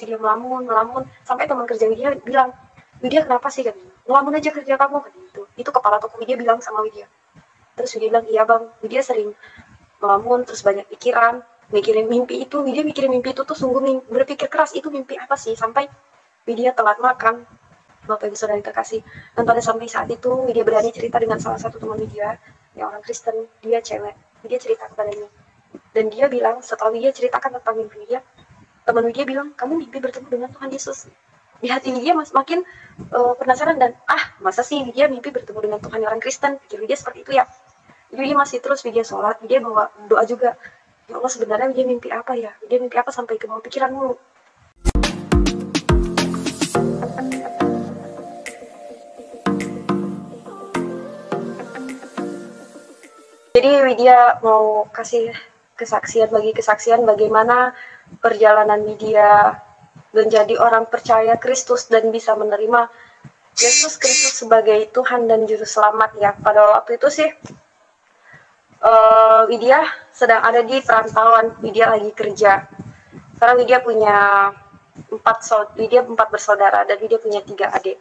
dia melamun, sampai teman kerja Widya bilang, "Widya kenapa sih?" Kan, "Ngelamun aja kerja kamu," kan gitu. Itu kepala toko Widya bilang sama Widya. Terus Widya bilang, "Iya bang, Widya sering melamun, terus banyak pikiran, mikirin mimpi itu." Widya mikirin mimpi itu tuh sungguh berpikir keras, itu mimpi apa sih, sampai Widya telat makan, Bapak Ibu Saudara terkasih. Dan pada sampai saat itu Widya berani cerita dengan salah satu teman Widya yang orang Kristen, dia cewek. Widya cerita kepadanya, dan dia bilang setelah Widya ceritakan tentang mimpi Widya, teman Widya bilang, "Kamu mimpi bertemu dengan Tuhan Yesus." Di hati Widya makin penasaran, dan masa sih Widya mimpi bertemu dengan Tuhan orang Kristen, pikir Widya seperti itu ya. Jadi Widya masih terus Widya sholat, Widya bawa doa juga, "Ya Allah, sebenarnya Widya mimpi apa ya? Widya mimpi apa sampai ke bawah pikiran mulu?" Jadi Widya mau kasih kesaksian bagaimana perjalanan Widya menjadi orang percaya Kristus dan bisa menerima Yesus Kristus sebagai Tuhan dan Juru Selamat ya. Pada waktu itu sih Widya sedang ada di perantauan, Widya lagi kerja. Karena Widya punya empat bersaudara dan Widya punya 3 adik.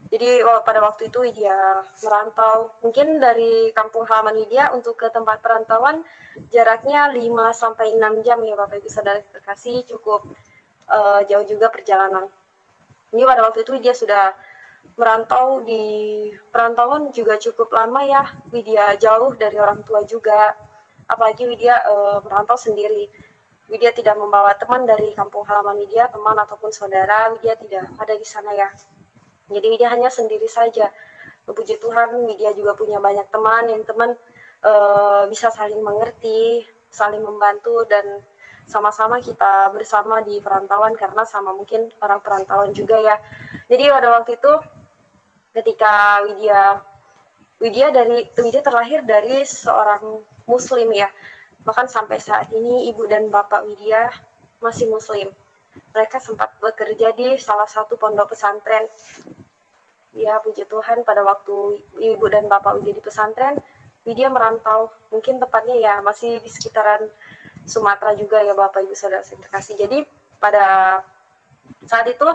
Jadi pada waktu itu Widya merantau, mungkin dari kampung halaman Widya untuk ke tempat perantauan jaraknya 5-6 jam ya Bapak Ibu Saudara terkasih, cukup jauh juga perjalanan. Ini pada waktu itu Widya sudah merantau di perantauan juga cukup lama ya, Widya jauh dari orang tua juga, apalagi Widya merantau sendiri. Widya tidak membawa teman dari kampung halaman Widya, teman ataupun saudara, Widya tidak ada di sana ya. Jadi Widya hanya sendiri saja. Puji Tuhan, Widya juga punya banyak teman yang bisa saling mengerti, saling membantu, dan sama-sama kita bersama di perantauan karena sama mungkin orang perantauan juga ya. Jadi pada waktu itu ketika Widya terlahir dari seorang Muslim ya. Bahkan sampai saat ini ibu dan bapak Widya masih Muslim. Mereka sempat bekerja di salah satu pondok pesantren. Ya, puji Tuhan, pada waktu ibu dan bapak Widya di pesantren, Widya merantau, mungkin tepatnya ya masih di sekitaran Sumatera juga ya Bapak Ibu Saudara terkasih. Jadi pada saat itu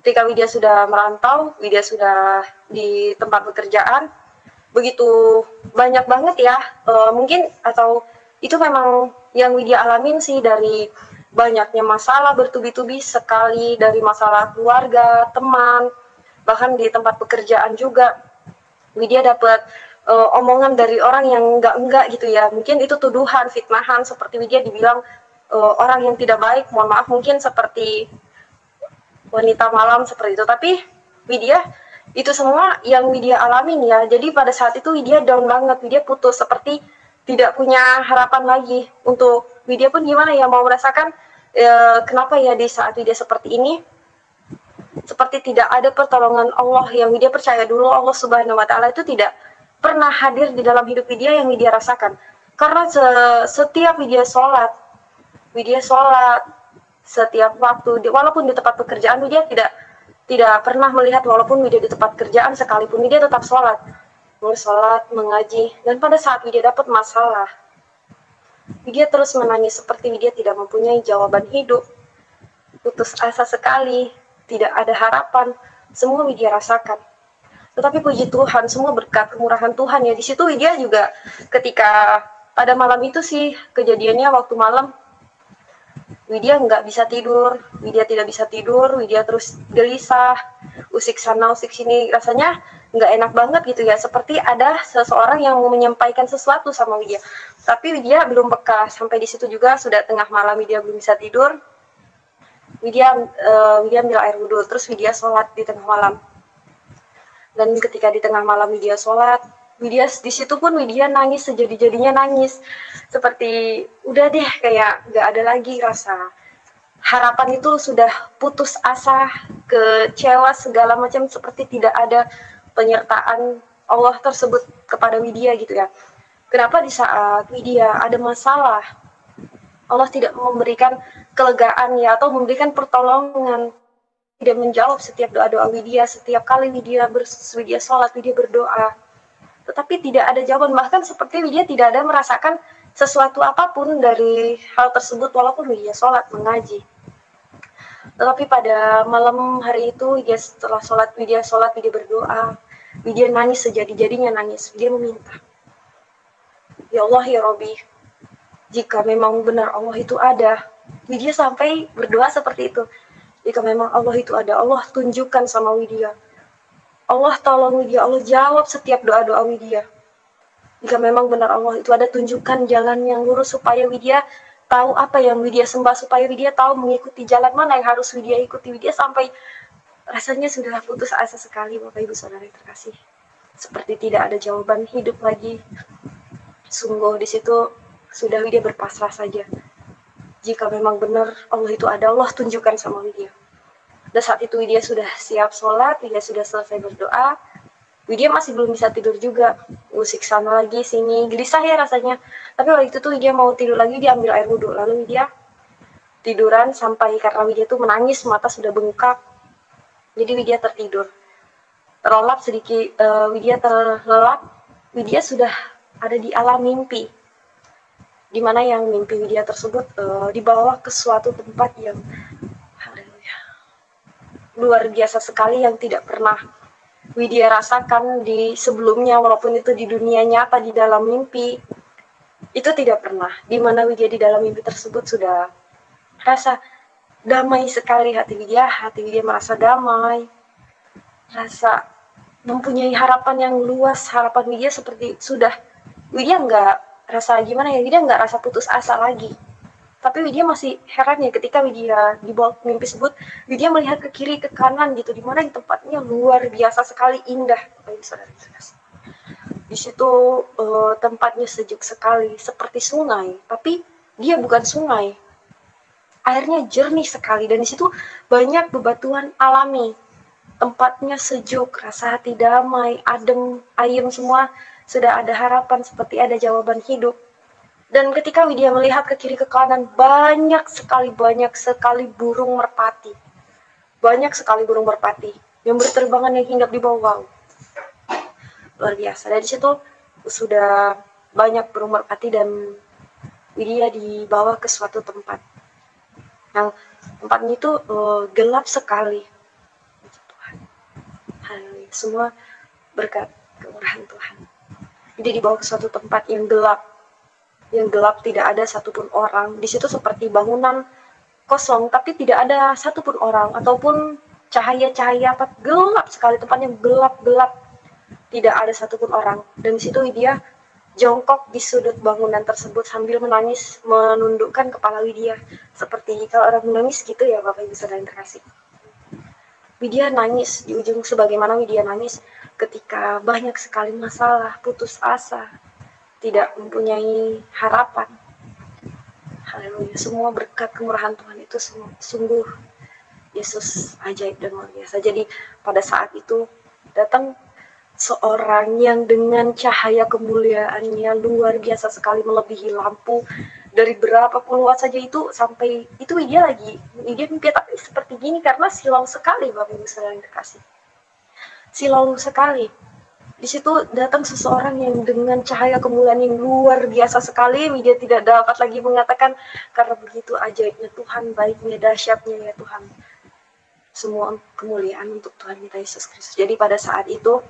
ketika Widya sudah merantau, Widya sudah di tempat pekerjaan, begitu banyak banget ya, mungkin atau itu memang yang Widya alamin sih, dari banyaknya masalah bertubi-tubi sekali, dari masalah keluarga, teman, bahkan di tempat pekerjaan juga Widya dapat omongan dari orang yang enggak gitu ya, mungkin itu tuduhan, fitnahan, seperti Widya dibilang orang yang tidak baik, mohon maaf mungkin seperti wanita malam seperti itu. Tapi Widya, itu semua yang Widya alamin ya. Jadi pada saat itu Widya down banget, Widya putus, seperti tidak punya harapan lagi. Untuk Widya pun gimana ya, mau merasakan kenapa ya di saat Widya seperti ini, seperti tidak ada pertolongan Allah yang Widya percaya dulu. Allah Subhanahu wa Ta'ala itu tidak pernah hadir di dalam hidup Widya yang Widya rasakan. Karena setiap Widya sholat setiap waktu, walaupun di tempat pekerjaan Widya tidak pernah melihat, walaupun Widya di tempat kerjaan sekalipun Widya tetap sholat, mengaji. Dan pada saat Widya dapat masalah, Widya terus menangis seperti Widya tidak mempunyai jawaban hidup, putus asa sekali, tidak ada harapan. Semua Widya rasakan. Tetapi puji Tuhan, semua berkat kemurahan Tuhan ya. Di situ Widya juga ketika pada malam itu sih kejadiannya, waktu malam Widya nggak bisa tidur, Widya tidak bisa tidur, Widya terus gelisah, usik sana usik sini, rasanya nggak enak banget gitu ya, seperti ada seseorang yang mau menyampaikan sesuatu sama Widya. Tapi Widya belum peka, sampai di situ juga sudah tengah malam, Widya belum bisa tidur. Widya ambil air wudhu, terus Widya sholat di tengah malam. Dan ketika di tengah malam Widya sholat, Widya di situ pun Widya nangis, sejadi-jadinya nangis, seperti udah deh, kayak nggak ada lagi rasa harapan, itu sudah putus asa, kecewa segala macam, seperti tidak ada penyertaan Allah tersebut kepada Widya gitu ya. Kenapa di saat Widya ada masalah Allah tidak memberikan kelegaan ya, atau memberikan pertolongan, tidak menjawab setiap doa-doa Widya, setiap kali Widya sholat, Widya berdoa, tetapi tidak ada jawaban. Bahkan seperti Widya tidak ada merasakan sesuatu apapun dari hal tersebut, walaupun Widya sholat, mengaji. Tetapi pada malam hari itu, Widya setelah sholat, Widya berdoa, Widya nangis sejadi-jadinya nangis. Widya meminta, ya Allah ya Robi, jika memang benar Allah itu ada, Widya sampai berdoa seperti itu. Jika memang Allah itu ada, Allah tunjukkan sama Widya. Allah tolong Widya, Allah jawab setiap doa-doa Widya. Jika memang benar Allah itu ada, tunjukkan jalan yang lurus supaya Widya tahu apa yang Widya sembah, supaya Widya tahu mengikuti jalan mana yang harus Widya ikuti. Widya sampai rasanya sudah putus asa sekali, Bapak Ibu Saudara yang terkasih. Seperti tidak ada jawaban hidup lagi. Sungguh di situ sudah Widya berpasrah saja. Jika memang benar Allah itu ada, Allah tunjukkan sama Widya. Dan saat itu Widya sudah siap sholat, Widya sudah selesai berdoa. Widya masih belum bisa tidur juga, musik sana lagi sini, gelisah ya rasanya. Tapi waktu itu tuh Widya mau tidur lagi, dia ambil air wudhu, lalu Widya tiduran sampai karena Widya tuh menangis, mata sudah bengkak, jadi Widya tertidur. Terlelap sedikit, Widya terlelap, Widya sudah ada di alam mimpi, dimana yang mimpi Widya tersebut dibawa ke suatu tempat yang luar biasa sekali, yang tidak pernah Widya rasakan di sebelumnya, walaupun itu di dunia nyata, di dalam mimpi itu tidak pernah. Dimana Widya di dalam mimpi tersebut sudah rasa damai sekali hati Widya merasa damai, rasa mempunyai harapan yang luas. Harapan Widya seperti sudah, Widya nggak rasa gimana ya, Widya nggak rasa putus asa lagi. Tapi Widya masih heran ya ketika Widya dibawa mimpi tersebut, Widya melihat ke kiri ke kanan gitu, dimana di tempatnya luar biasa sekali indah. Di situ tempatnya sejuk sekali, seperti sungai, tapi dia bukan sungai. Airnya jernih sekali, dan di situ banyak bebatuan alami. Tempatnya sejuk, rasa hati damai, adem, ayem semua. Sudah ada harapan, seperti ada jawaban hidup. Dan ketika Widya melihat ke kiri ke kanan, banyak sekali burung merpati. Banyak sekali burung merpati yang berterbangan, yang hinggap di bawah. Wow. Luar biasa. Dari situ sudah banyak burung merpati dan Widya dibawa ke suatu tempat. Yang tempatnya itu gelap sekali. Haleluya. Semua berkat kemurahan Tuhan. Widya dibawa ke suatu tempat yang gelap. Yang gelap, tidak ada satupun orang. Di situ seperti bangunan kosong, tapi tidak ada satupun orang ataupun cahaya-cahaya apa, gelap sekali, tempatnya gelap-gelap, tidak ada satupun orang. Dan di situ Widya jongkok di sudut bangunan tersebut sambil menangis, menundukkan kepala Widya seperti kalau orang menangis gitu ya, Bapak Ibu Saudara yang terkasih. Widya nangis di ujung, sebagaimana Widya nangis ketika banyak sekali masalah, putus asa, tidak mempunyai harapan. Haleluya. Semua berkat kemurahan Tuhan itu sungguh Yesus ajaib dan luar biasa. Jadi pada saat itu datang seorang yang dengan cahaya kemuliaannya luar biasa sekali, melebihi lampu. Dari berapa puluh watt saja itu, sampai itu Widya mimpi seperti gini karena silau sekali, Bapak Ibu Saudara yang terkasih. Silau sekali. Di situ datang seseorang yang dengan cahaya kemuliaan yang luar biasa sekali. Widya tidak dapat lagi mengatakan, karena begitu ajaibnya Tuhan, baiknya, dahsyatnya ya Tuhan. Semua kemuliaan untuk Tuhan kita Yesus Kristus. Jadi pada saat itu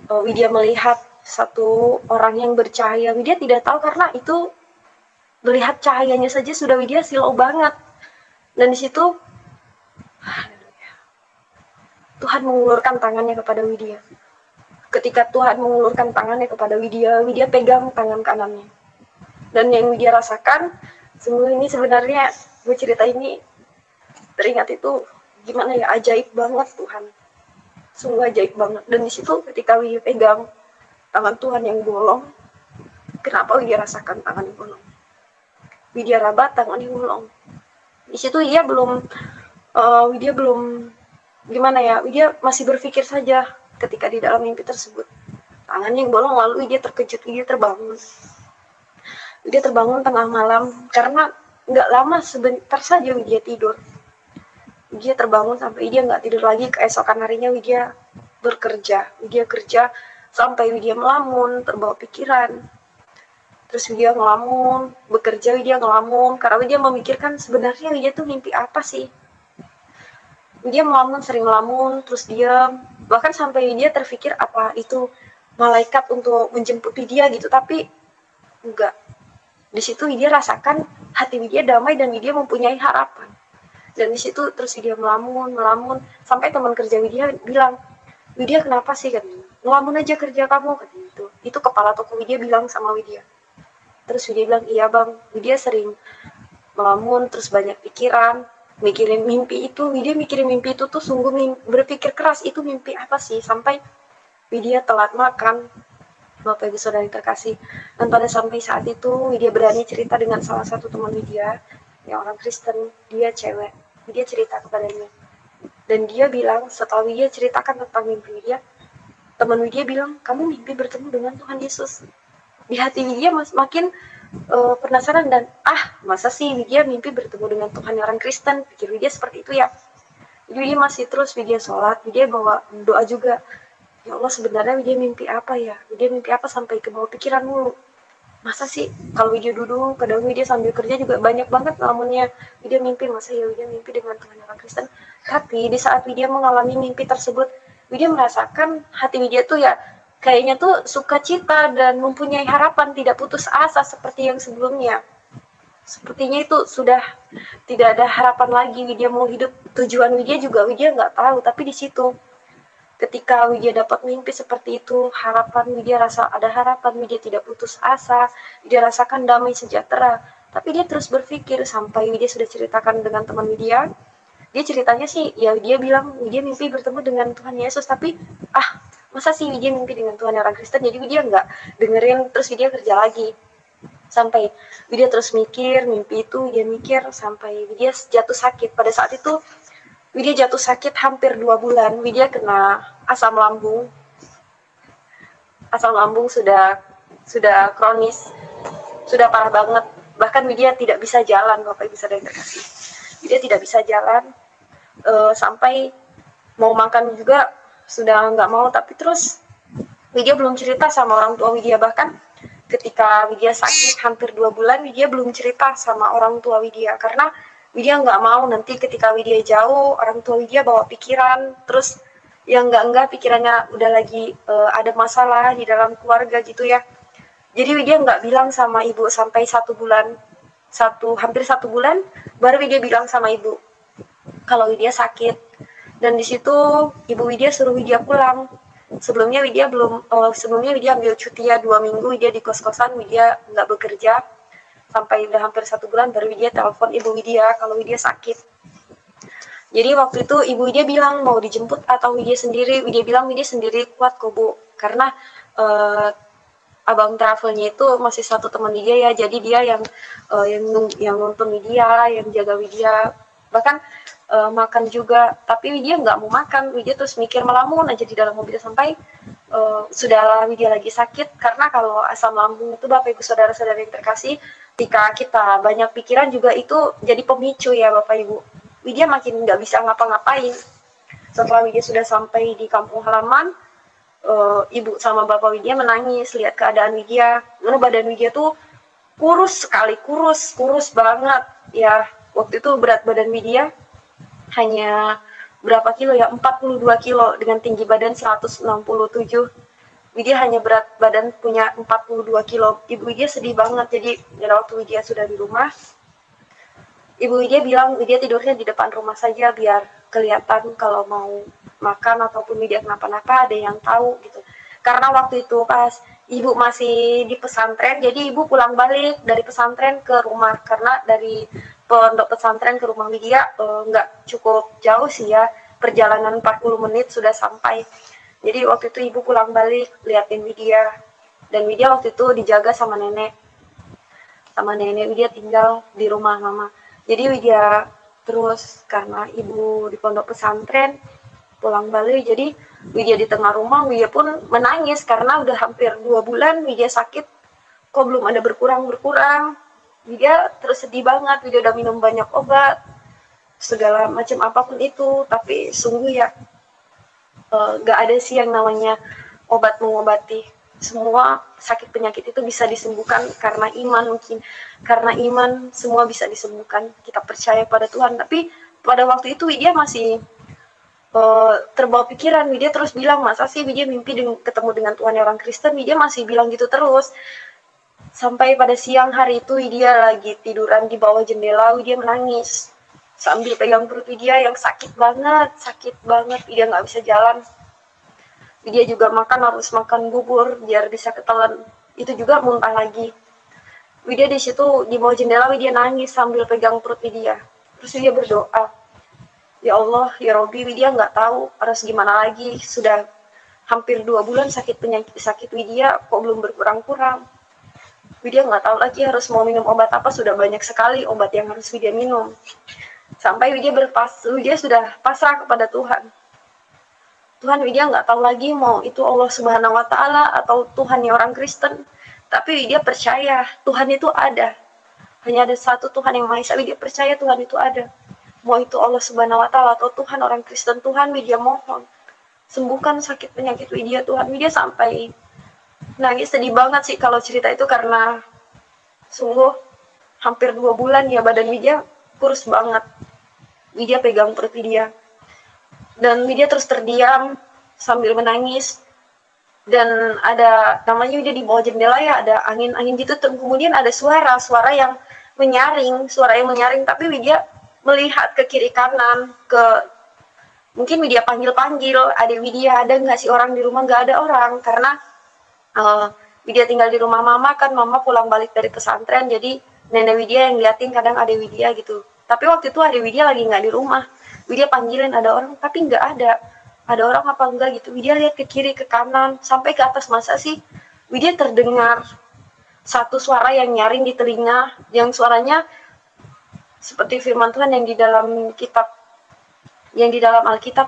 Widya melihat satu orang yang bercahaya. Widya tidak tahu, karena itu melihat cahayanya saja sudah Widya silau banget. Dan di situ Tuhan mengulurkan tangannya kepada Widya. Ketika Tuhan mengulurkan tangannya kepada Widya, Widya pegang tangan kanannya. Dan yang Widya rasakan, sungguh ini sebenarnya, gue cerita ini teringat itu gimana ya, ajaib banget Tuhan. Sungguh ajaib banget. Dan di situ ketika Widya pegang tangan Tuhan yang bolong, kenapa Widya rasakan tangan yang bolong? Widya raba tangan yang bolong. Di situ Widya belum gimana ya, Widya masih berpikir saja. Ketika di dalam mimpi tersebut, tangannya yang bolong, lalu Widya terkejut, Widya terbangun. Widya terbangun tengah malam, karena nggak lama, sebentar saja Widya tidur. Widya terbangun sampai Widya nggak tidur lagi. Keesokan harinya Widya bekerja. Widya kerja sampai Widya melamun, terbawa pikiran. Terus Widya ngelamun, bekerja Widya ngelamun, karena Widya memikirkan sebenarnya Widya tuh mimpi apa sih? Widya melamun, sering melamun, terus diam, bahkan sampai Widya terpikir apa itu malaikat untuk menjemput Widya gitu, tapi enggak. Di situ Widya rasakan hati Widya damai dan Widya mempunyai harapan. Dan di situ terus Widya melamun, sampai teman kerja Widya bilang, Widya kenapa sih, katanya, ngelamun aja kerja kamu, katanya gitu. Itu kepala toko Widya bilang sama Widya. Terus Widya bilang, iya bang, Widya sering melamun, terus banyak pikiran, mikirin mimpi itu. Widya mikirin mimpi itu tuh sungguh berpikir keras, itu mimpi apa sih, sampai Widya telat makan, Bapak Ibu Saudara yang terkasih. Dan pada sampai saat itu Widya berani cerita dengan salah satu teman Widya yang orang Kristen, dia cewek. Widya cerita kepadanya, dan dia bilang setelah Widya ceritakan tentang mimpi Widya, teman Widya bilang, kamu mimpi bertemu dengan Tuhan Yesus. Di hati Widya makin penasaran dan masa sih Widya mimpi bertemu dengan Tuhan orang Kristen, pikir Widya seperti itu ya. Jadi Widya masih terus Widya sholat, Widya bawa doa juga, ya Allah sebenarnya Widya mimpi apa ya, Widya mimpi apa sampai ke bawah pikiran mulu. Masa sih kalau Widya duduk, kadang Widya sambil kerja juga banyak banget ngalamunnya, Widya mimpi, masa ya Widya mimpi dengan Tuhan orang Kristen. Tapi di saat Widya mengalami mimpi tersebut, Widya merasakan hati Widya tuh ya kayaknya tuh sukacita dan mempunyai harapan, tidak putus asa seperti yang sebelumnya. Sepertinya itu sudah tidak ada harapan lagi. Widya mau hidup, tujuan Widya juga Widya nggak tahu, tapi di situ ketika Widya dapat mimpi seperti itu, harapan Widya rasa ada harapan, Widya tidak putus asa, Widya rasakan damai sejahtera. Tapi dia terus berpikir sampai Widya sudah ceritakan dengan teman Widya. Dia ceritanya sih, ya dia bilang Widya mimpi bertemu dengan Tuhan Yesus, tapi masa sih Widya mimpi dengan Tuhan orang Kristen. Jadi Widya nggak dengerin, terus Widya kerja lagi. Sampai Widya terus mikir mimpi itu, Widya mikir sampai Widya jatuh sakit. Pada saat itu Widya jatuh sakit hampir 2 bulan. Widya kena asam lambung. Asam lambung sudah kronis, sudah parah banget. Bahkan Widya tidak bisa jalan, Bapak Ibu Saudara yang terkasih. Widya tidak bisa jalan, sampai mau makan juga sudah nggak mau. Tapi terus Widya belum cerita sama orang tua Widya. Bahkan ketika Widya sakit hampir 2 bulan, Widya belum cerita sama orang tua Widya, karena Widya nggak mau nanti ketika Widya jauh, orang tua Widya bawa pikiran, terus yang enggak pikirannya udah lagi ada masalah di dalam keluarga gitu ya. Jadi Widya nggak bilang sama ibu sampai 1 bulan, hampir 1 bulan, baru Widya bilang sama ibu kalau Widya sakit. Dan di situ ibu Widya suruh Widya pulang. Sebelumnya Widya ambil cuti ya 2 minggu, Widya di kos-kosan, Widya nggak bekerja. Sampai udah hampir 1 bulan baru Widya telepon ibu Widya kalau Widya sakit. Jadi waktu itu ibu Widya bilang mau dijemput atau Widya sendiri. Widya bilang Widya sendiri kuat kok Bu, karena abang travelnya itu masih satu teman Widya ya, jadi dia yang nonton Widya, yang jaga Widya, bahkan makan juga. Tapi Widya nggak mau makan, Widya terus mikir melamun aja di dalam mobil sampai sudahlah Widya lagi sakit. Karena kalau asam lambung itu Bapak Ibu Saudara-saudara yang terkasih, ketika kita banyak pikiran juga itu jadi pemicu ya Bapak Ibu. Widya makin nggak bisa ngapa-ngapain. Setelah Widya sudah sampai di kampung halaman, ibu sama bapak Widya menangis lihat keadaan Widya. Lalu badan Widya tuh kurus sekali, kurus banget ya. Waktu itu berat badan Widya hanya berapa kilo ya, 42 kilo dengan tinggi badan 167. Widya hanya berat badan punya 42 kilo. Ibu Widya sedih banget. Jadi waktu Widya sudah di rumah, Ibu Widya bilang Widya tidurnya di depan rumah saja biar kelihatan kalau mau makan ataupun Widya kenapa-napa ada yang tahu gitu. Karena waktu itu pas ibu masih di pesantren, jadi ibu pulang balik dari pesantren ke rumah, karena dari pondok pesantren ke rumah Widya nggak cukup jauh sih ya, perjalanan 40 menit sudah sampai. Jadi waktu itu ibu pulang balik liatin Widya, dan Widya waktu itu dijaga sama nenek. Widya tinggal di rumah mama. Jadi Widya terus karena ibu di pondok pesantren pulang balik, jadi Widya di tengah rumah, Widya pun menangis karena udah hampir 2 bulan Widya sakit, kok belum ada berkurang. Widya terus sedih banget. Widya udah minum banyak obat, segala macam apapun itu, tapi sungguh ya gak ada sih yang namanya obat mengobati. Semua sakit penyakit itu bisa disembuhkan karena iman. Mungkin karena iman semua bisa disembuhkan, kita percaya pada Tuhan. Tapi pada waktu itu Widya masih terbawa pikiran. Widya terus bilang, masa sih Widya mimpi ketemu dengan Tuhan orang Kristen? Widya masih bilang gitu terus. Sampai pada siang hari itu Widya lagi tiduran di bawah jendela, Widya menangis sambil pegang perut Widya yang sakit banget. Widya nggak bisa jalan. Widya juga harus makan bubur biar bisa ketelan. Itu juga muntah lagi. Widya di situ di bawah jendela, Widya nangis sambil pegang perut Widya. Terus Widya berdoa, ya Allah, ya Robi, Widya nggak tahu harus gimana lagi. Sudah hampir 2 bulan sakit Widya, kok belum berkurang-kurang. Widya nggak tahu lagi harus mau minum obat apa. Sudah banyak sekali obat yang harus Widya minum. Sampai Widya sudah pasrah kepada Tuhan. Tuhan, Widya nggak tahu lagi mau itu Allah Subhanahu Wa Taala atau Tuhannya orang Kristen. Tapi Widya percaya Tuhan itu ada. Hanya ada satu Tuhan yang Maha Esa. Widya percaya Tuhan itu ada. Mau itu Allah Subhanahu Wa Taala atau Tuhan orang Kristen, Tuhan, Widya mohon sembuhkan sakit penyakit Widya, Tuhan. Widya sampai nangis, sedih banget sih kalau cerita itu, karena sungguh hampir 2 bulan ya badan Widya kurus banget. Widya pegang perut Widya dan Widya terus terdiam sambil menangis. Dan ada namanya Widya di bawah jendela ya, ada angin gitu. Kemudian ada suara yang menyaring, tapi Widya melihat ke kiri kanan, mungkin Widya panggil adik Widya, ada nggak sih orang di rumah? Nggak ada orang, karena Widya tinggal di rumah mama kan, mama pulang balik dari pesantren, jadi nenek Widya yang liatin kadang adik Widya gitu. Tapi waktu itu adik Widya lagi nggak di rumah. Widya panggilin ada orang, tapi nggak ada. Ada orang apa enggak gitu. Widya lihat ke kiri, ke kanan, sampai ke atas. Masa sih Widya terdengar satu suara yang nyaring di telinga, yang suaranya seperti firman Tuhan yang di dalam Alkitab,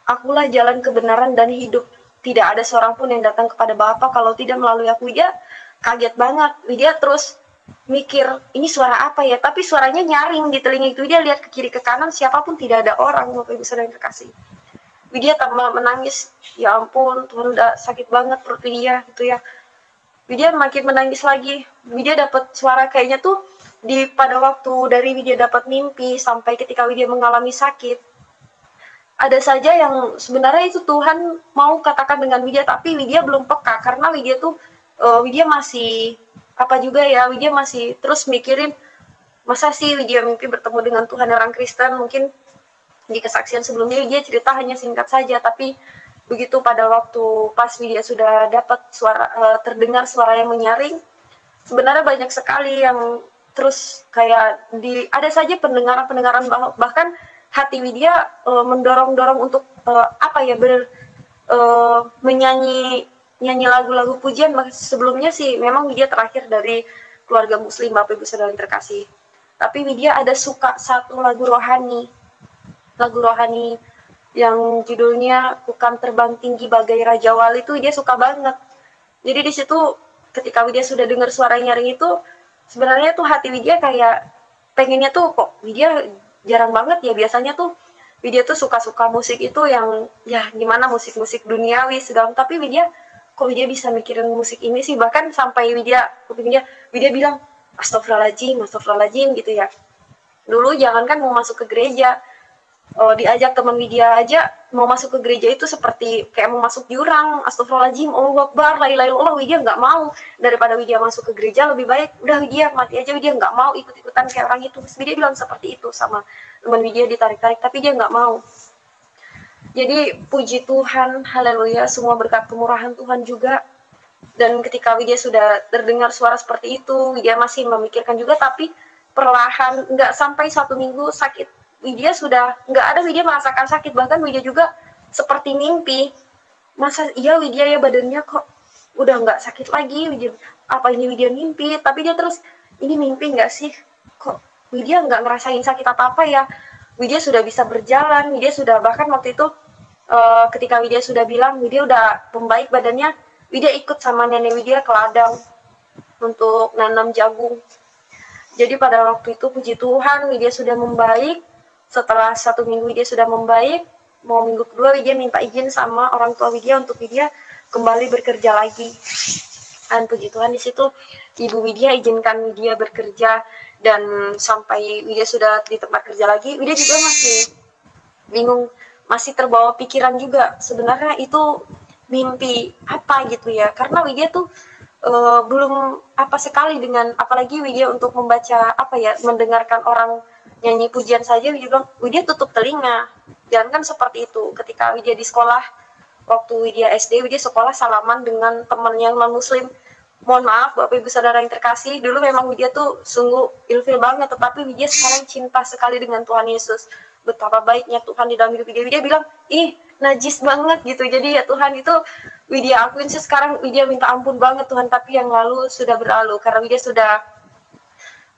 akulah jalan kebenaran dan hidup. Tidak ada seorang pun yang datang kepada Bapa kalau tidak melalui aku. Widya kaget banget. Widya terus mikir, ini suara apa ya? Tapi suaranya nyaring di telinga itu. Widya lihat ke kiri ke kanan, siapapun tidak ada orang. Bapak Ibu Saudara yang terkasih, Widya tambah menangis. Ya ampun, Tuhan udah sakit banget perut Widya gitu ya. Widya makin menangis lagi. Widya dapat suara kayaknya tuh pada waktu dari Widya dapat mimpi sampai ketika Widya mengalami sakit. Ada saja yang sebenarnya itu Tuhan mau katakan dengan Widya, tapi Widya belum peka karena Widya tuh Widya masih Widya masih terus mikirin, masa sih Widya mimpi bertemu dengan Tuhan orang Kristen. Mungkin di kesaksian sebelumnya Widya cerita hanya singkat saja, tapi begitu pada waktu pas Widya sudah dapat terdengar suara yang menyaring, sebenarnya banyak sekali yang terus kayak ada saja pendengaran bahkan hati Widya mendorong untuk menyanyi lagu-lagu pujian. Sebelumnya sih memang Widya terakhir dari keluarga Muslim, Bapak Ibu Saudara yang terkasih. Tapi Widya ada suka satu lagu rohani yang judulnya Kukam Terbang Tinggi Bagai Raja Wali. Itu Widya suka banget. Jadi di situ ketika Widya sudah dengar suara nyaring itu, sebenarnya tuh hati Widya kayak pengennya tuh, kok Widya jarang banget ya, biasanya tuh Widya tuh suka musik itu yang ya gimana, musik duniawi segala, tapi Widya bisa mikirin musik ini sih. Bahkan sampai Widya bilang astagfirullahaladzim gitu ya. Dulu jangankan mau masuk ke gereja, diajak teman Widya aja mau masuk ke gereja itu seperti kayak mau masuk jurang. Astagfirullahaladzim, Allahu Akbar, la ilaha illallah. Widya nggak mau. Daripada Widya masuk ke gereja, lebih baik udah Widya mati aja. Widya nggak mau ikut-ikutan kayak orang itu. Widya bilang seperti itu sama teman Widya, ditarik-tarik, tapi dia nggak mau. Jadi puji Tuhan, haleluya, semua berkat kemurahan Tuhan juga. Dan ketika Widya sudah terdengar suara seperti itu, Widya masih memikirkan juga, tapi perlahan, nggak sampai 1 minggu sakit Widya sudah nggak ada. Widya merasakan sakit, bahkan Widya juga seperti mimpi. Masa iya Widya ya badannya kok udah nggak sakit lagi? Widya, apa ini Widya mimpi? Tapi dia terus, ini mimpi nggak sih? Kok Widya nggak ngerasain sakit apa-apa ya? Widya sudah bisa berjalan. Widya sudah, bahkan waktu itu ketika Widya sudah bilang Widya udah membaik badannya, Widya ikut sama nenek Widya ke ladang untuk nanam jagung. Jadi pada waktu itu puji Tuhan Widya sudah membaik. Setelah 1 minggu Widya sudah membaik, mau minggu kedua Widya minta izin sama orang tua Widya untuk Widya kembali bekerja lagi. Dan puji Tuhan di situ Ibu Widya izinkan Widya bekerja, dan sampai Widya sudah di tempat kerja lagi, Widya juga masih bingung masih terbawa pikiran juga sebenarnya itu mimpi apa gitu ya, karena Widya tuh belum apa sekali dengan, apalagi Widya untuk membaca apa ya, mendengarkan orang nyanyi pujian saja Widya bilang Widya tutup telinga. Dan kan seperti itu ketika Widya di sekolah, waktu Widya SD, Widya sekolah salaman dengan teman yang non muslim. Mohon maaf Bapak Ibu Saudara yang terkasih, dulu memang Widya tuh sungguh ilfil banget, tetapi Widya sekarang cinta sekali dengan Tuhan Yesus. Betapa baiknya Tuhan di dalam hidup Widya. Widya bilang, ih najis banget gitu. Jadi ya Tuhan itu Widya akuin sih sekarang, Widya minta ampun banget Tuhan, tapi yang lalu sudah berlalu karena Widya sudah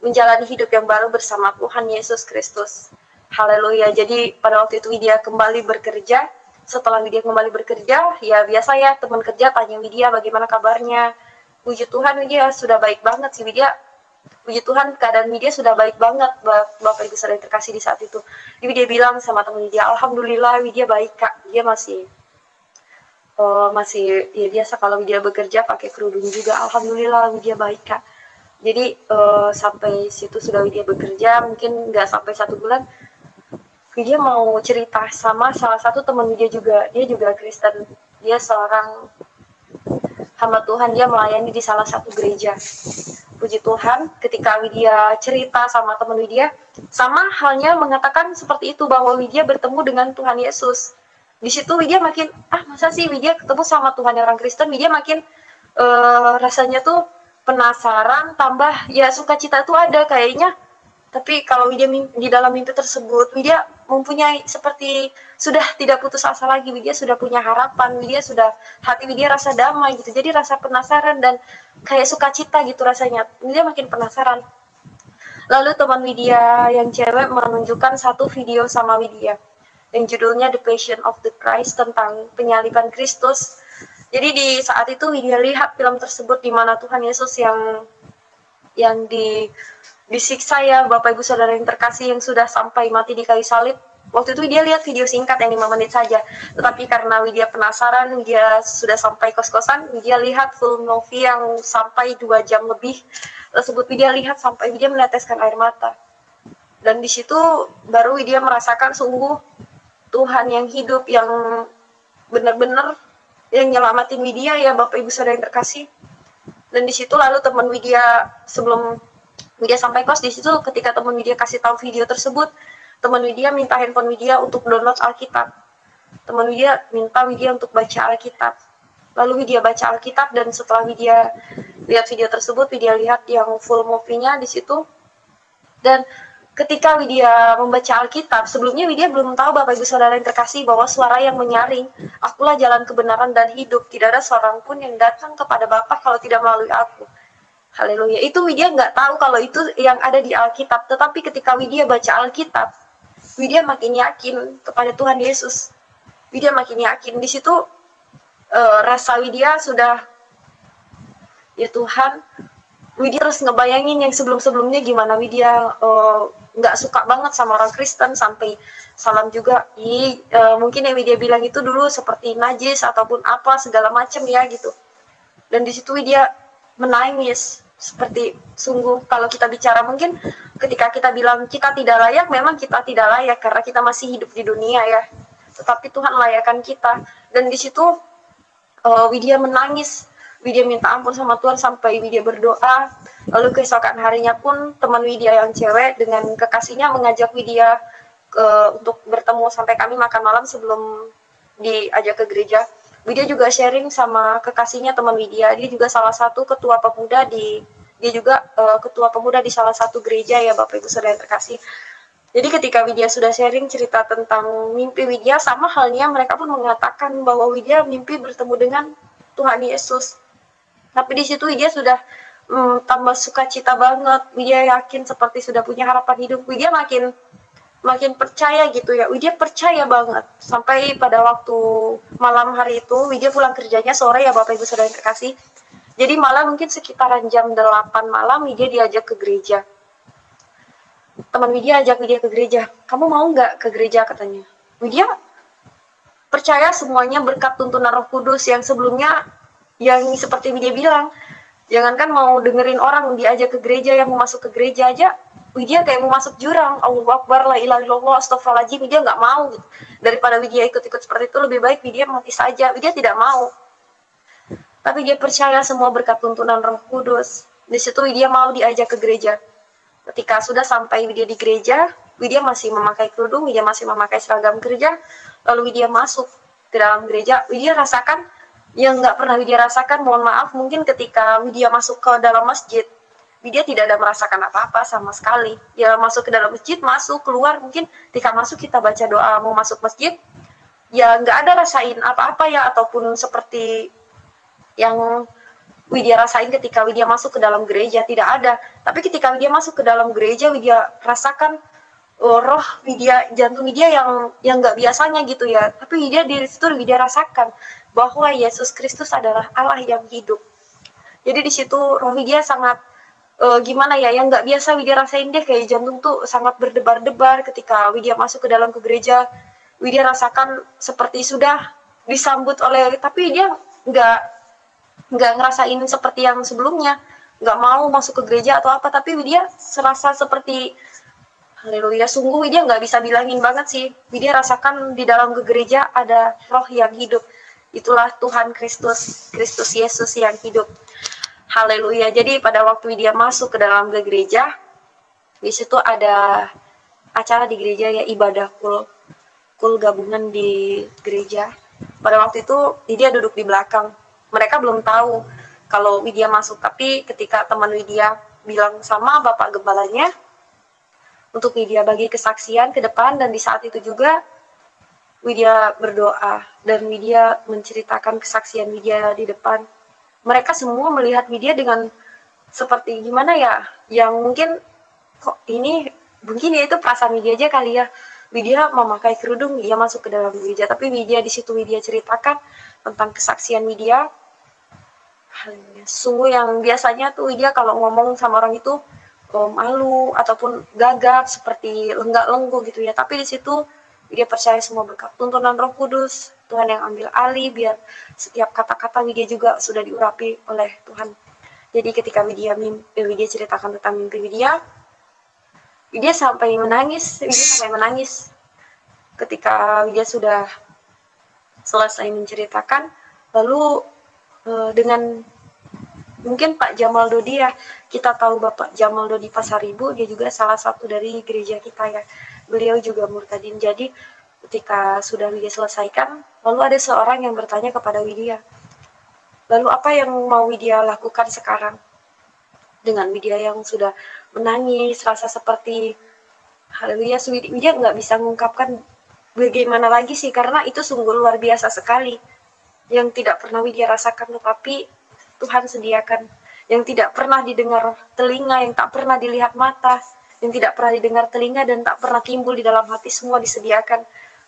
menjalani hidup yang baru bersama Tuhan Yesus Kristus. Haleluya. Jadi pada waktu itu Widya kembali bekerja. Setelah Widya kembali bekerja, ya biasa ya teman kerja tanya Widya bagaimana kabarnya. Puji Tuhan Widya sudah baik banget sih Widya. Puji Tuhan keadaan Widya sudah baik banget Bapak Ibu Saudara terkasih di saat itu. Widya bilang sama teman Widya, alhamdulillah Widya baik Kak. Dia masih ya biasa kalau Widya bekerja pakai kerudung juga. Alhamdulillah Widya baik Kak. Jadi sampai situ sudah Widya bekerja, mungkin nggak sampai 1 bulan Widya mau cerita sama salah satu teman Widya juga. Dia juga Kristen. Dia seorang hamba Tuhan, dia melayani di salah satu gereja. Puji Tuhan, ketika Widya cerita sama teman Widya, sama halnya mengatakan seperti itu, bahwa Widya bertemu dengan Tuhan Yesus. Di situ Widya makin, masa sih Widya ketemu sama Tuhan yang orang Kristen. Widya makin rasanya tuh penasaran, tambah ya sukacita itu ada kayaknya. Tapi kalau Widya di dalam mimpi tersebut, Widya mempunyai seperti sudah tidak putus asa lagi. Widya sudah punya harapan, hati Widya rasa damai gitu. Jadi rasa penasaran dan kayak sukacita gitu rasanya. Widya makin penasaran. Lalu teman Widya yang cewek menunjukkan satu video sama Widya yang judulnya The Passion of the Christ, tentang penyaliban Kristus. Jadi di saat itu Widya lihat film tersebut di mana Tuhan Yesus yang disiksa ya Bapak Ibu Saudara yang terkasih, yang sudah sampai mati di kayu salib. Waktu itu Widya lihat video singkat yang 5 menit saja. Tetapi karena Widya penasaran, Widya sudah sampai kos-kosan, Widya lihat full movie yang sampai 2 jam lebih tersebut. Widya lihat sampai Widya meneteskan air mata. Dan di situ baru Widya merasakan sungguh Tuhan yang hidup, yang benar-benar yang nyelamatin Widya ya Bapak Ibu Saudara yang terkasih. Dan di situ lalu teman Widya, sebelum Widya sampai kos, di situ ketika teman Widya kasih tahu video tersebut, teman Widya minta handphone Widya untuk download Alkitab. Teman Widya minta Widya untuk baca Alkitab. Lalu Widya baca Alkitab, dan setelah Widya lihat video tersebut, Widya lihat yang full movie-nya di situ. Dan ketika Widya membaca Alkitab, sebelumnya Widya belum tahu Bapak Ibu Saudara yang terkasih bahwa suara yang menyaring, akulah jalan kebenaran dan hidup, tidak ada seorang pun yang datang kepada Bapa kalau tidak melalui aku. Haleluya. Itu Widya nggak tahu kalau itu yang ada di Alkitab. Tetapi ketika Widya baca Alkitab, Widya makin yakin kepada Tuhan Yesus. Widya makin yakin. Di situ rasa Widya sudah, ya Tuhan, Widya terus ngebayangin yang sebelum-sebelumnya gimana Widya nggak suka banget sama orang Kristen, sampai salam juga. Mungkin yang Widya bilang itu dulu seperti najis ataupun apa segala macam ya gitu. Dan di situ Widya menangis, seperti sungguh kalau kita bicara mungkin ketika kita bilang kita tidak layak, memang kita tidak layak karena kita masih hidup di dunia ya, tetapi Tuhan layakkan kita. Dan di situ Widya menangis, Widya minta ampun sama Tuhan sampai Widya berdoa. Lalu keesokan harinya pun teman Widya yang cewek dengan kekasihnya mengajak Widya untuk bertemu sampai kami makan malam sebelum diajak ke gereja. Widya juga sharing sama kekasihnya teman Widya. Dia juga salah satu ketua pemuda ketua pemuda di salah satu gereja ya Bapak Ibu Saudara yang terkasih. Jadi ketika Widya sudah sharing cerita tentang mimpi Widya, sama halnya mereka pun mengatakan bahwa Widya mimpi bertemu dengan Tuhan Yesus. Tapi di situ Widya sudah tambah sukacita banget. Widya yakin seperti sudah punya harapan hidup. Widya makin percaya gitu ya. Widya percaya banget sampai pada waktu malam hari itu, Widya pulang kerjanya sore ya Bapak Ibu Saudara yang terkasih. Jadi malam mungkin sekitaran jam 8 malam Widya diajak ke gereja. Teman Widya ajak Widya ke gereja. Kamu mau nggak ke gereja katanya. Widya percaya semuanya berkat tuntunan Roh Kudus yang sebelumnya, yang seperti Widya bilang, Jangankan mau dengerin orang diajak ke gereja, yang mau masuk ke gereja aja Widya kayak mau masuk jurang. Allahu Akbar, la ilaha illallah, astagfirullahaladzim. Widya nggak mau gitu. Daripada Widya ikut-ikut seperti itu, lebih baik Widya mati saja. Widya tidak mau, tapi dia percaya semua berkat tuntunan Roh Kudus. Di situ Widya mau diajak ke gereja. Ketika sudah sampai Widya di gereja, Widya masih memakai kerudung, Widya masih memakai seragam kerja. Lalu Widya masuk ke dalam gereja, Widya rasakan yang nggak pernah Widya rasakan. Mohon maaf, mungkin ketika Widya masuk ke dalam masjid, Widya tidak ada merasakan apa-apa sama sekali. Ya masuk ke dalam masjid, masuk, keluar, mungkin ketika masuk kita baca doa mau masuk masjid, ya nggak ada rasain apa-apa ya, ataupun seperti yang Widya rasain ketika Widya masuk ke dalam gereja, tidak ada. Tapi ketika Widya masuk ke dalam gereja, Widya rasakan roh Widya, jantung Widya yang nggak biasanya gitu ya. Tapi Widya di situ Widya rasakan bahwa Yesus Kristus adalah Allah yang hidup. Jadi di situ roh Widya sangat gimana ya, yang nggak biasa Widya rasain deh, kayak jantung tuh sangat berdebar-debar ketika Widya masuk ke dalam ke gereja. Widya rasakan seperti sudah disambut oleh, tapi dia nggak ngerasain seperti yang sebelumnya, nggak mau masuk ke gereja atau apa, tapi Widya serasa seperti haleluya, sungguh Widya nggak bisa bilangin banget sih. Widya rasakan di dalam ke gereja ada roh yang hidup. Itulah Tuhan Kristus Yesus yang hidup. Haleluya. Jadi pada waktu dia masuk ke dalam gereja, di situ ada acara di gereja ya, ibadah kul gabungan di gereja. Pada waktu itu Widya duduk di belakang. Mereka belum tahu kalau Widya masuk, tapi ketika teman Widya bilang sama Bapak Gembalanya untuk Widya bagi kesaksian ke depan, dan di saat itu juga Widya berdoa dan Widya menceritakan kesaksian Widya di depan. Mereka semua melihat Widya dengan seperti gimana ya, yang mungkin kok ini mungkin ya itu perasaan Widya aja kali ya. Widya memakai kerudung, dia masuk ke dalam gereja, tapi Widya di situ Widya ceritakan tentang kesaksian Widya. Sungguh yang biasanya tuh Widya kalau ngomong sama orang itu malu ataupun gagap seperti lenggak-lenggok gitu ya, tapi di situ Widya percaya semua berkat tuntunan Roh Kudus, Tuhan yang ambil alih, biar setiap kata-kata Widya juga sudah diurapi oleh Tuhan. Jadi ketika Widya ceritakan tentang mimpi Widya sampai menangis. Ketika Widya sudah selesai menceritakan, lalu dengan mungkin Pak Jamal Dodi ya, kita tahu Bapak Jamal Dodi Pasaribu, dia juga salah satu dari gereja kita ya. Beliau juga murtadin. Jadi ketika sudah Widya selesaikan, lalu ada seorang yang bertanya kepada Widya, lalu apa yang mau Widya lakukan sekarang? Dengan Widya yang sudah menangis, rasa seperti haleluya, Widya nggak bisa mengungkapkan bagaimana lagi sih, karena itu sungguh luar biasa sekali, yang tidak pernah Widya rasakan, tetapi Tuhan sediakan, yang tidak pernah didengar telinga, yang tak pernah dilihat mata, yang tidak pernah didengar telinga dan tak pernah timbul di dalam hati, semua disediakan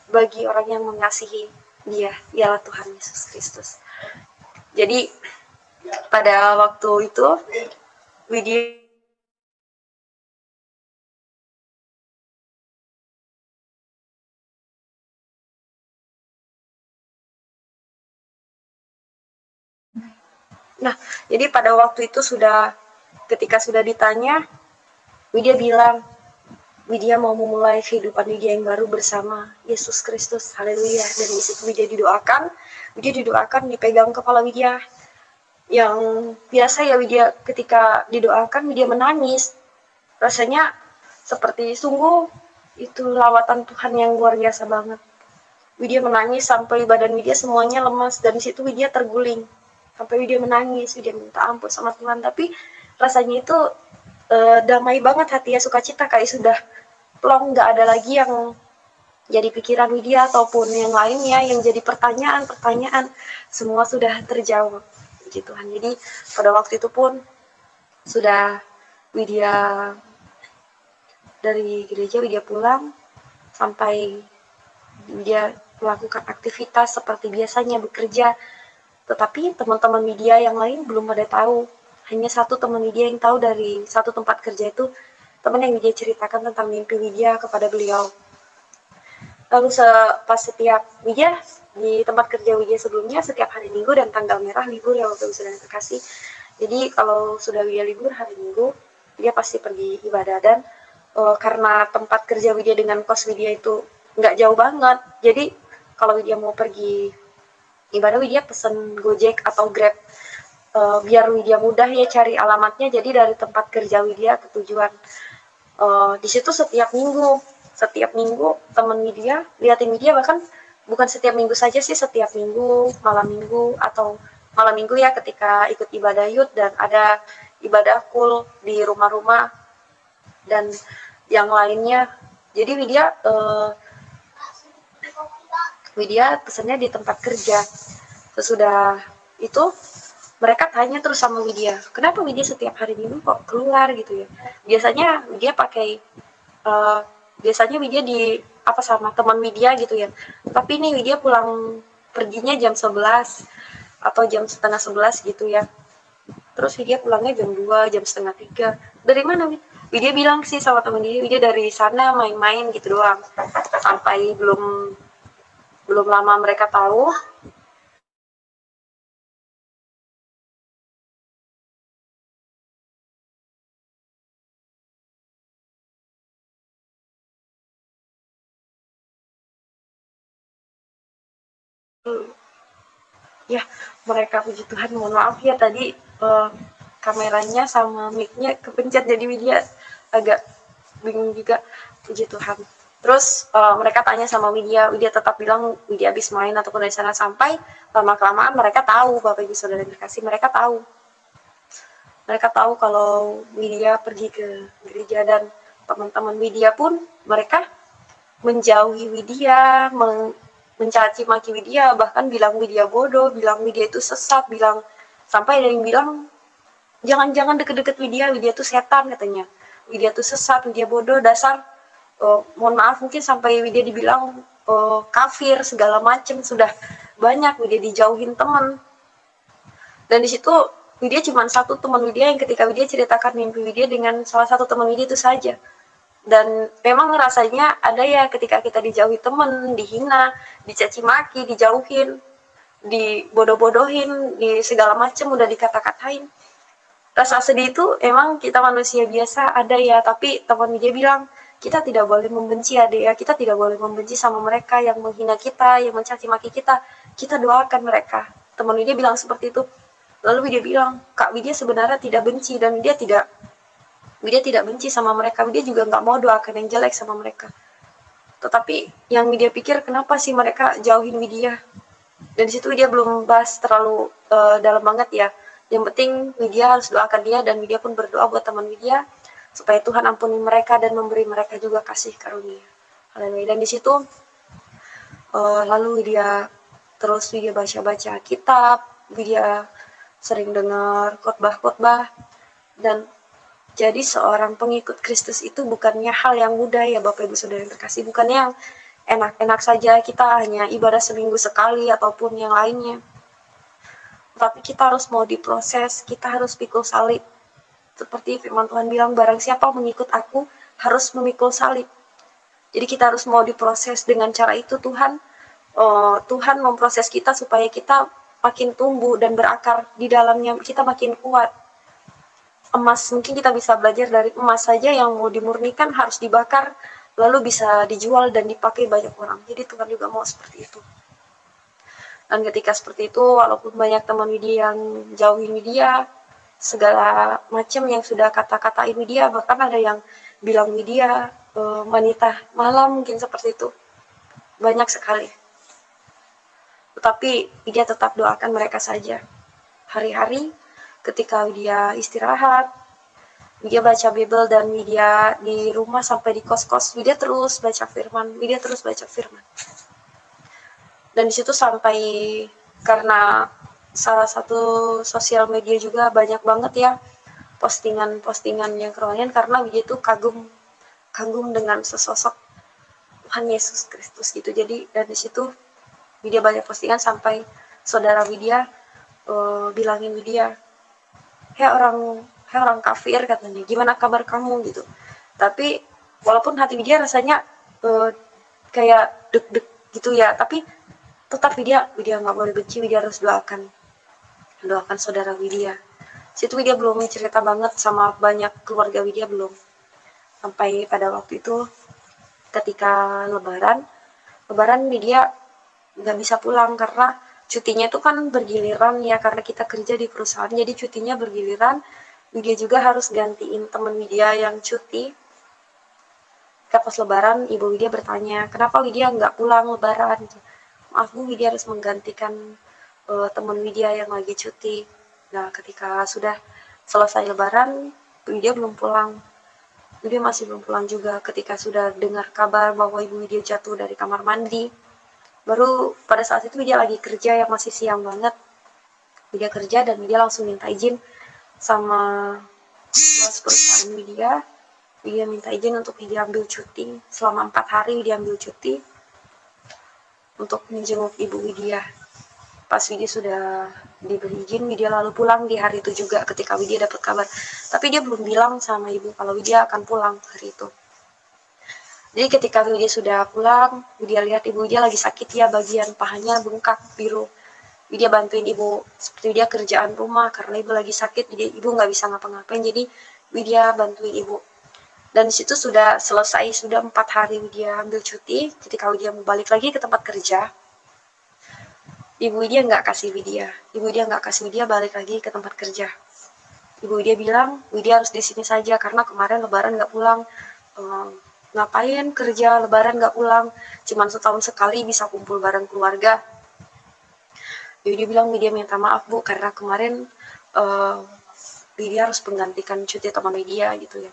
bagi orang yang mengasihi Dia, ialah Tuhan Yesus Kristus. Jadi pada waktu itu Widya jadi pada waktu itu ketika sudah ditanya, Widya bilang, Widya mau memulai kehidupan Widya yang baru bersama Yesus Kristus. Haleluya. Dan di situ Widya didoakan, dipegang kepala Widya. Yang biasa ya Widya ketika didoakan, Widya menangis. Rasanya seperti sungguh itu lawatan Tuhan yang luar biasa banget. Widya menangis sampai badan Widya semuanya lemas, dan di situ Widya terguling. Sampai Widya menangis, Widya minta ampun sama Tuhan. Tapi rasanya itu damai banget hati ya, sukacita, kayak sudah plong, nggak ada lagi yang jadi pikiran Widya ataupun yang lainnya yang jadi pertanyaan, semua sudah terjawab, puji Tuhan. Jadi pada waktu itu pun sudah Widya dari gereja, Widya pulang, sampai Widya melakukan aktivitas seperti biasanya, bekerja, tetapi teman-teman Widya yang lain belum pada tahu. Hanya satu teman Widya yang tahu dari satu tempat kerja itu, teman yang Widya ceritakan tentang mimpi Widya kepada beliau. Lalu pas setiap Widya di tempat kerja Widya sebelumnya, setiap hari Minggu dan tanggal merah libur ya Bapak Ibu Saudara terkasih. Jadi kalau sudah Widya libur hari Minggu, dia pasti pergi ibadah. Dan karena tempat kerja Widya dengan kos Widya itu nggak jauh banget, jadi kalau Widya mau pergi ibadah, Widya pesen Gojek atau Grab, biar Widya mudah ya cari alamatnya. Jadi dari tempat kerja Widya ke tujuan, di situ setiap minggu teman Widya liatin Widya, bahkan bukan setiap minggu saja sih, setiap minggu malam minggu atau malam minggu ya, ketika ikut ibadah yud dan ada ibadah kul di rumah-rumah dan yang lainnya. Jadi Widya pesannya di tempat kerja. Sesudah itu mereka tanya terus sama Widya, kenapa Widya setiap hari Minggu kok keluar gitu ya. Biasanya Widya pakai biasanya Widya di apa sama teman Widya gitu ya. Tapi ini Widya pulang perginya jam 11 atau jam setengah 11 gitu ya. Terus Widya pulangnya jam 2, jam setengah 3. Dari mana Widya bilang sih sama teman Widya dari sana main-main gitu doang. Sampai belum lama mereka tahu, ya mereka, puji Tuhan, mohon maaf ya tadi kameranya sama mic-nya kepencet, jadi Widya agak bingung juga, puji Tuhan. Terus mereka tanya sama Widya tetap bilang Widya habis main ataupun dari sana. Sampai lama kelamaan mereka tahu, Bapak Ibu Saudara dikasih, mereka tahu kalau Widya pergi ke gereja. Dan teman-teman Widya pun mereka menjauhi Widya, mencaci maki Widya, bahkan bilang Widya bodoh, bilang Widya itu sesat, sampai ada yang bilang jangan deket-deket Widya tuh setan katanya, Widya tuh sesat, Widya bodoh, dasar mohon maaf, mungkin sampai Widya dibilang kafir segala macem. Sudah banyak Widya dijauhin teman. Dan di situ Widya cuma satu teman Widya yang ketika Widya ceritakan mimpi Widya dengan salah satu teman Widya itu saja. Dan memang rasanya ada ya ketika kita dijauhi teman, dihina, dicaci maki, dijauhin, dibodoh-bodohin, di segala macam udah dikata-katain. Rasa sedih itu emang kita manusia biasa ada ya, tapi teman dia bilang kita tidak boleh membenci ada ya, kita tidak boleh membenci sama mereka yang menghina kita, yang mencaci maki kita doakan mereka. Teman dia bilang seperti itu. Lalu dia bilang, Kak Widya sebenarnya tidak benci, dan Widya tidak benci sama mereka. Widya juga nggak mau doakan yang jelek sama mereka. Tetapi yang Widya pikir, kenapa sih mereka jauhin Widya? Dan disitu Widya belum bahas terlalu dalam banget ya. Yang penting Widya harus doakan dia, dan Widya pun berdoa buat teman Widya supaya Tuhan ampuni mereka dan memberi mereka juga kasih karunia. Haleluya. Dan di situ lalu Widya baca-baca kitab, Widya sering dengar khotbah-khotbah. Dan jadi seorang pengikut Kristus itu bukannya hal yang mudah ya Bapak Ibu Saudara yang terkasih, bukannya yang enak-enak saja kita hanya ibadah seminggu sekali ataupun yang lainnya. Tapi kita harus mau diproses, kita harus pikul salib. Seperti firman Tuhan bilang, barang siapa mengikut aku harus memikul salib. Jadi kita harus mau diproses. Dengan cara itu Tuhan memproses kita supaya kita makin tumbuh dan berakar di dalamnya, kita makin kuat. Emas, mungkin kita bisa belajar dari emas saja yang mau dimurnikan harus dibakar, lalu bisa dijual dan dipakai banyak orang. Jadi Tuhan juga mau seperti itu. Dan ketika seperti itu, walaupun banyak teman Widya yang jauhin Widya, segala macam yang sudah kata-katain Widya, bahkan ada yang bilang Widya wanita malam, mungkin seperti itu, banyak sekali. Tetapi Widya tetap doakan mereka saja. Hari-hari ketika Widya istirahat, Widya baca Bible, dan Widya di rumah sampai di kos-kos, Widya terus baca firman. Dan di situ sampai, karena salah satu sosial media juga banyak banget ya postingan-postingan yang kerohanian, karena Widya itu kagum dengan sesosok Tuhan Yesus Kristus gitu. Jadi dan di situ Widya banyak postingan sampai saudara Widya bilangin Widya, hei orang kafir katanya, gimana kabar kamu gitu. Tapi walaupun hati Widya rasanya kayak deg-deg gitu ya, tapi tetap Widya nggak boleh benci. Widya harus doakan saudara Widya. Situ Widya belum cerita banget sama banyak keluarga Widya, belum. Sampai pada waktu itu ketika lebaran Widya nggak bisa pulang karena cutinya itu kan bergiliran ya, karena kita kerja di perusahaan jadi cutinya bergiliran. Widya juga harus gantiin temen Widya yang cuti. Pas lebaran ibu Widya bertanya kenapa Widya nggak pulang lebaran. Maaf Bu, Widya harus menggantikan teman Widya yang lagi cuti. Nah ketika sudah selesai lebaran Widya belum pulang. Widya masih belum pulang juga. Ketika sudah dengar kabar bahwa ibu Widya jatuh dari kamar mandi, baru pada saat itu Widya lagi kerja yang masih siang banget. Widya kerja dan Widya langsung minta izin sama bos perusahaan Widya. Widya minta izin untuk Widya ambil cuti selama 4 hari. Widya ambil cuti untuk menjenguk ibu Widya. Pas Widya sudah diberi izin, Widya lalu pulang di hari itu juga ketika Widya dapat kabar. Tapi dia belum bilang sama ibu kalau Widya akan pulang hari itu. Jadi ketika Widya sudah pulang, Widya lihat ibu Widya lagi sakit ya, bagian pahanya bengkak biru. Widya bantuin ibu, seperti Widya kerjaan rumah karena ibu lagi sakit, jadi ibu nggak bisa ngapa-ngapain, jadi Widya bantuin ibu. Dan disitu sudah selesai, sudah 4 hari Widya ambil cuti. Ketika Widya mau balik lagi ke tempat kerja, ibu Widya nggak kasih Widya balik lagi ke tempat kerja. Ibu Widya bilang Widya harus di sini saja karena kemarin lebaran nggak pulang. Ngapain kerja lebaran nggak pulang, cuman setahun sekali bisa kumpul bareng keluarga. Widya bilang Widya minta maaf Bu karena kemarin Widya harus menggantikan cuti teman Widya gitu ya.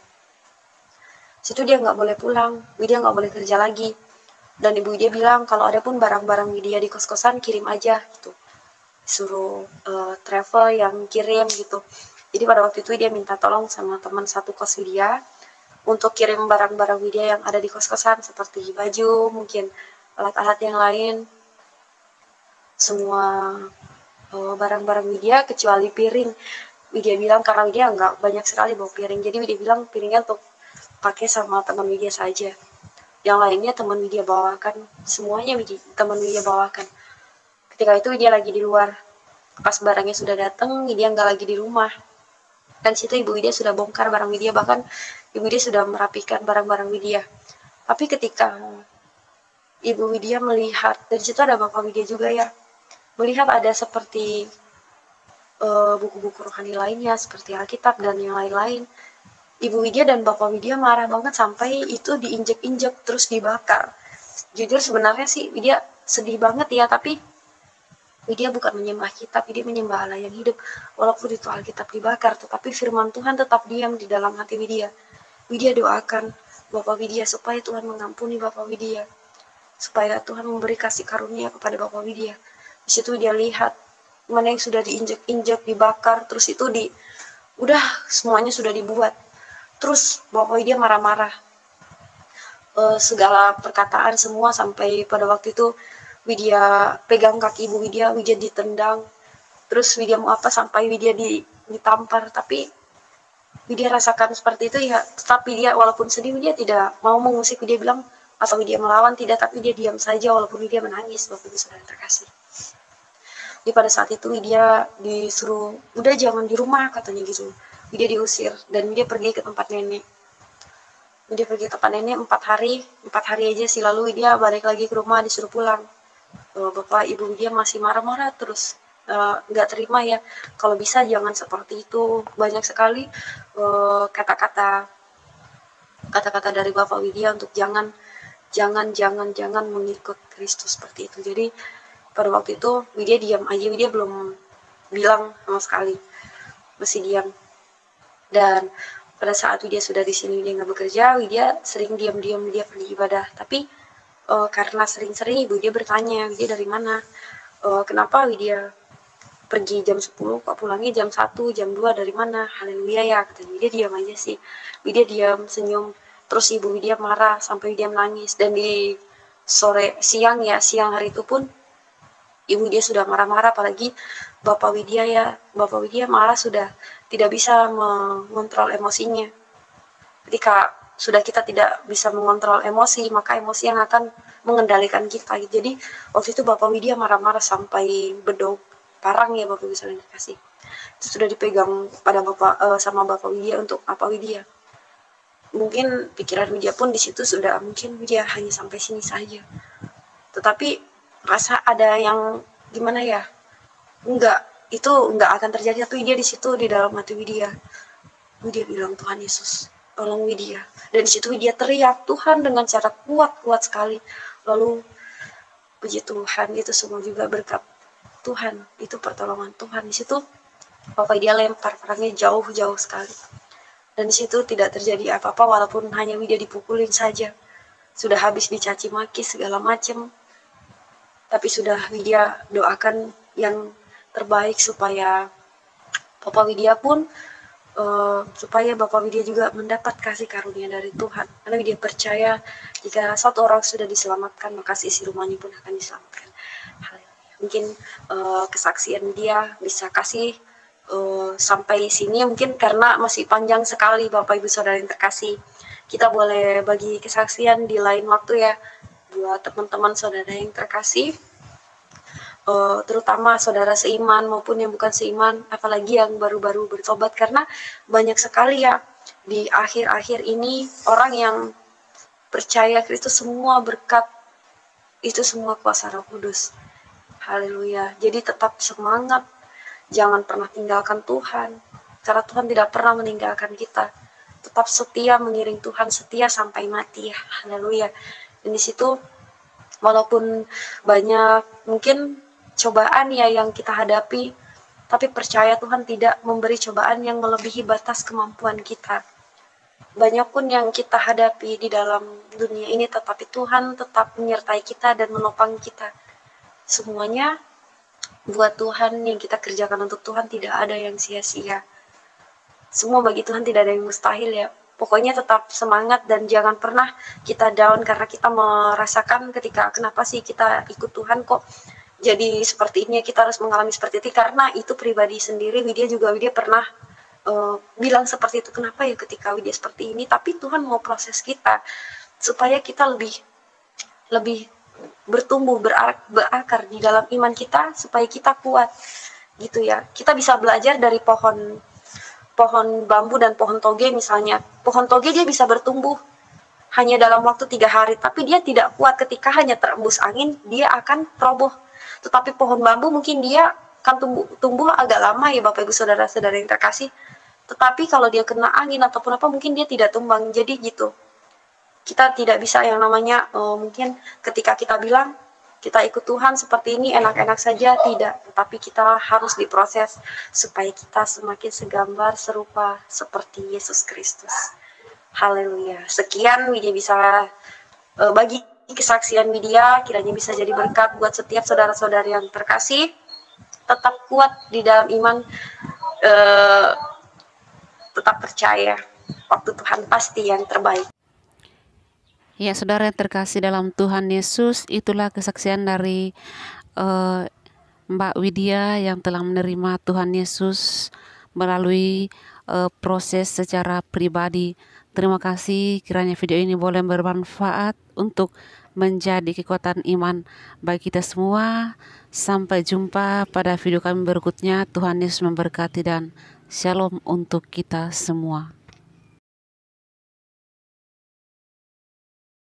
Situ dia nggak boleh pulang, Widya nggak boleh kerja lagi. Dan ibu Widya bilang kalau ada pun barang-barang Widya di kos-kosan kirim aja gitu, suruh travel yang kirim gitu. Jadi pada waktu itu dia minta tolong sama teman satu kos Widya untuk kirim barang-barang Widya yang ada di kos-kosan seperti baju, mungkin alat-alat yang lain, semua barang-barang Widya kecuali piring. Widya bilang karena Widya nggak banyak sekali bawa piring, jadi Widya bilang piringnya untuk pakai sama teman Widya saja. Yang lainnya teman Widya bawakan, semuanya teman Widya bawakan. Ketika itu Widya lagi di luar, pas barangnya sudah datang Widya nggak lagi di rumah. Dan situ ibu Widya sudah bongkar barang Widya, bahkan ibu Widya sudah merapikan barang-barang Widya. Tapi ketika ibu Widya melihat, dari situ ada bapak Widya juga ya, melihat ada seperti buku-buku rohani lainnya seperti Alkitab dan yang lain-lain. Ibu Widya dan Bapak Widya marah banget sampai itu diinjek-injek terus dibakar. Jujur sebenarnya sih Widya sedih banget ya, tapi Widya bukan menyembah kitab, Widya menyembah Allah yang hidup. Walaupun itu Alkitab dibakar, tetapi firman Tuhan tetap diam di dalam hati Widya. Widya doakan Bapak Widya supaya Tuhan mengampuni Bapak Widya, supaya Tuhan memberi kasih karunia kepada Bapak Widya. Di situ dia lihat mana yang sudah diinjek-injek, dibakar, terus itu udah semuanya sudah dibuat. Terus Bapak Widya marah-marah, segala perkataan semua, sampai pada waktu itu Widya pegang kaki ibu Widya ditendang. Terus Widya mau apa sampai Widya ditampar, tapi Widya rasakan seperti itu ya. Tetapi Widya walaupun sedih, Widya tidak mau mengusik. Widya bilang atau Widya melawan, tidak, tapi Widya diam saja walaupun Widya menangis. Bapak Ibu Saudara terkasih, jadi pada saat itu Widya disuruh udah jangan di rumah katanya gitu. Widya diusir dan Widya pergi ke tempat nenek. Widya pergi ke tempat nenek 4 hari aja sih, lalu Widya balik lagi ke rumah disuruh pulang. Bapak ibu Widya masih marah-marah terus, nggak terima ya, kalau bisa jangan seperti itu. Banyak sekali kata-kata dari Bapak Widya untuk jangan mengikut Kristus seperti itu. Jadi pada waktu itu Widya diam aja, Widya belum bilang sama sekali, masih diam. Dan pada saat Widya sudah di sini, Widya nggak bekerja, Widya sering diam-diam Widya pergi ibadah. Tapi karena sering-sering ibu dia bertanya Widya dari mana, kenapa Widya pergi jam 10 kok pulangnya jam 1, jam 2, dari mana? Haleluya ya, katanya. Widya diam aja sih, Widya diam senyum. Terus ibu Widya marah sampai Widya menangis. Dan di siang hari itu pun ibu dia sudah marah-marah, apalagi Bapak Widya malah sudah tidak bisa mengontrol emosinya. Ketika sudah kita tidak bisa mengontrol emosi, maka emosi yang akan mengendalikan kita. Jadi waktu itu Bapak Widya marah-marah sampai bedog parang ya Bapak bisa dikasih. itu sudah dipegang pada sama Bapak Widya untuk apa Widya. Mungkin pikiran Widya pun di situ sudah mungkin Widya hanya sampai sini saja. Tetapi rasa ada yang gimana ya? Itu enggak akan terjadi. Tapi Widya di situ di dalam hati Widya bilang, Tuhan Yesus, tolong Widya. Dan di situ Widya teriak Tuhan dengan cara kuat sekali. Lalu puji Tuhan, itu semua juga berkat Tuhan, itu pertolongan Tuhan. Di situ Bapak Widya lempar perangnya jauh sekali. Dan di situ tidak terjadi apa-apa walaupun hanya Widya dipukulin saja. Sudah habis dicaci maki segala macam. Tapi sudah Widya doakan yang terbaik supaya Bapak Widya pun supaya Bapak Widya juga mendapat kasih karunia dari Tuhan. Karena Widya percaya jika satu orang sudah diselamatkan, maka isi rumahnya pun akan diselamatkan. Mungkin kesaksian dia bisa kasih sampai sini mungkin karena masih panjang sekali Bapak Ibu Saudara yang terkasih. Kita boleh bagi kesaksian di lain waktu ya buat teman-teman saudara yang terkasih. Terutama saudara seiman maupun yang bukan seiman, apalagi yang baru-baru bertobat, karena banyak sekali ya di akhir-akhir ini orang yang percaya Kristus semua berkat itu semua kuasa Roh Kudus. Haleluya. Jadi tetap semangat, jangan pernah tinggalkan Tuhan, karena Tuhan tidak pernah meninggalkan kita. Tetap setia mengiring Tuhan, setia sampai mati ya. Haleluya. Dan di situ walaupun banyak mungkin cobaan ya yang kita hadapi, tapi percaya Tuhan tidak memberi cobaan yang melebihi batas kemampuan kita. Banyak pun yang kita hadapi di dalam dunia ini, tetapi Tuhan tetap menyertai kita dan menopang kita. Semuanya buat Tuhan, yang kita kerjakan untuk Tuhan tidak ada yang sia-sia. Semua bagi Tuhan tidak ada yang mustahil ya. Pokoknya tetap semangat dan jangan pernah kita down karena kita merasakan ketika kenapa sih kita ikut Tuhan kok jadi seperti ini, kita harus mengalami seperti itu. Karena itu pribadi sendiri, Widya pernah bilang seperti itu. Kenapa ya ketika Widya seperti ini, tapi Tuhan mau proses kita supaya kita lebih bertumbuh, berakar di dalam iman kita, supaya kita kuat gitu ya. Kita bisa belajar dari pohon bambu dan pohon toge misalnya. Pohon toge dia bisa bertumbuh hanya dalam waktu 3 hari, tapi dia tidak kuat ketika hanya terembus angin, dia akan roboh. Tetapi pohon bambu mungkin dia akan tumbuh agak lama ya Bapak Ibu Saudara-saudara yang terkasih. Tetapi kalau dia kena angin ataupun apa, mungkin dia tidak tumbang. Jadi gitu. Kita tidak bisa yang namanya mungkin ketika kita bilang kita ikut Tuhan seperti ini enak-enak saja, tidak. Tetapi kita harus diproses supaya kita semakin segambar serupa seperti Yesus Kristus. Haleluya. Sekian Widya bisa bagi kesaksian Widya, kiranya bisa jadi berkat buat setiap saudara-saudara yang terkasih. Tetap kuat di dalam iman, tetap percaya waktu Tuhan pasti yang terbaik. Ya, saudara yang terkasih dalam Tuhan Yesus, itulah kesaksian dari Mbak Widya yang telah menerima Tuhan Yesus melalui proses secara pribadi. Terima kasih, kiranya video ini boleh bermanfaat untuk menjadi kekuatan iman bagi kita semua. Sampai jumpa pada video kami berikutnya. Tuhan Yesus memberkati dan shalom untuk kita semua.